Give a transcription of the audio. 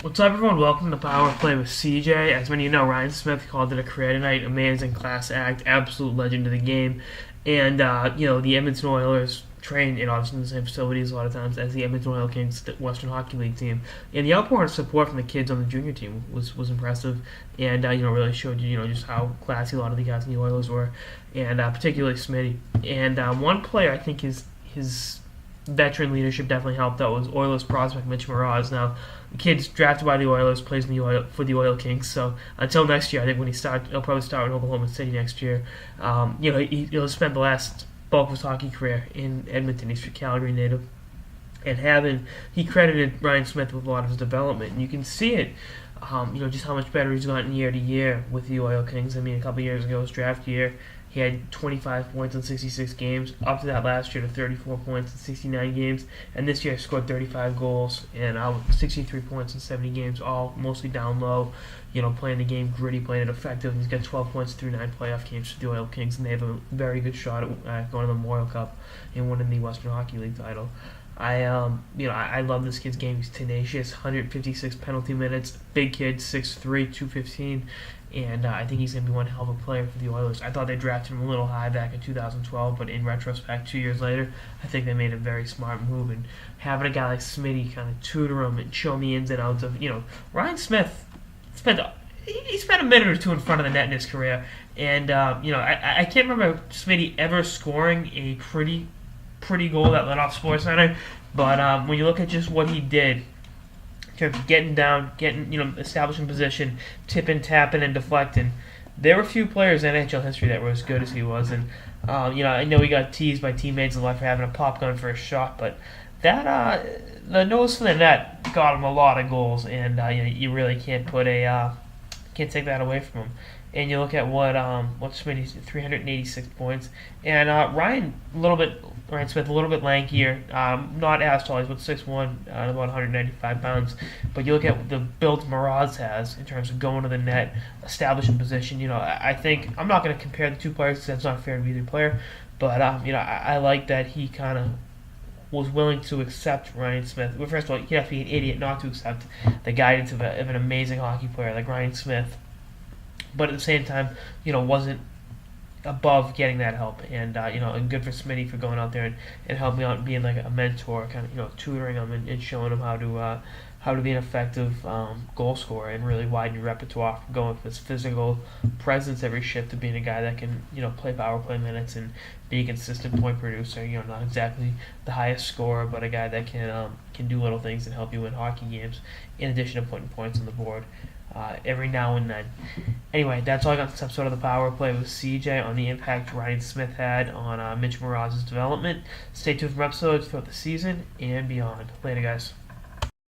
What's up, everyone? Welcome to Power Play with CJ. As many of you know, Ryan Smyth called it a career tonight. Amazing class act, absolute legend of the game. And, the Edmonton Oilers train in obviously the same facilities a lot of times as the Edmonton Oil Kings Western Hockey League team. And the outpouring of support from the kids on the junior team was impressive. And, really showed you, just how classy a lot of the guys in the Oilers were. And particularly Smitty. And one player I think his veteran leadership definitely helped out was Oilers prospect Mitch Moroz. Now, the kid's drafted by the Oilers, plays in for the Oil Kings. So until next year, I think when he'll probably start with Oklahoma City next year. He'll spend the last bulk of his hockey career in Edmonton. He's a Calgary native, and he credited Ryan Smyth with a lot of his development, and you can see it. Just how much better he's gotten year to year with the Oil Kings. I mean, a couple years ago, his draft year, he had 25 points in 66 games. Up to that last year to 34 points in 69 games. And this year scored 35 goals and 63 points in 70 games, all mostly down low, playing the game gritty, playing it effective. He's got 12 points through 9 playoff games for the Oil Kings, and they have a very good shot at going to the Memorial Cup and winning the Western Hockey League title. I love this kid's game. He's tenacious, 156 penalty minutes, big kid, 6'3", 215, and I think he's going to be one hell of a player for the Oilers. I thought they drafted him a little high back in 2012, but in retrospect, 2 years later, I think they made a very smart move, and having a guy like Smitty kind of tutor him and show him the ins and outs of, Ryan Smyth spent a minute or two in front of the net in his career, and, I can't remember Smitty ever scoring a pretty goal that led off SportsCenter, but when you look at just what he did in terms of getting down, establishing position, tipping, tapping, and deflecting, there were few players in NHL history that were as good as he was. And I know he got teased by teammates a lot for having a pop gun for a shot, but that the nose for the net got him a lot of goals, and you really can't can't take that away from him. And you look at what Smitty's 386 points, and Ryan Smyth a little bit lankier, not as tall. He's about 6'1", about 195 pounds. But you look at the build Moroz has in terms of going to the net, establishing position. I think I'm not going to compare the two players because that's not fair to either player. But I like that he kind of was willing to accept Ryan Smyth. Well, first of all, you have to be an idiot not to accept the guidance of an amazing hockey player like Ryan Smyth. But at the same time, wasn't above getting that help, and and good for Smitty for going out there and helping out and being like a mentor, kind of tutoring him and showing him how to be an effective goal scorer and really widen your repertoire from going with his physical presence every shift to being a guy that can play power play minutes and be a consistent point producer. Not exactly the highest scorer, but a guy that can do little things and help you win hockey games in addition to putting points on the board. Every now and then. Anyway, that's all I got in this episode of the Power Play with CJ on the impact Ryan Smyth had on Mitch Moroz's development. Stay tuned for episodes throughout the season and beyond. Later, guys.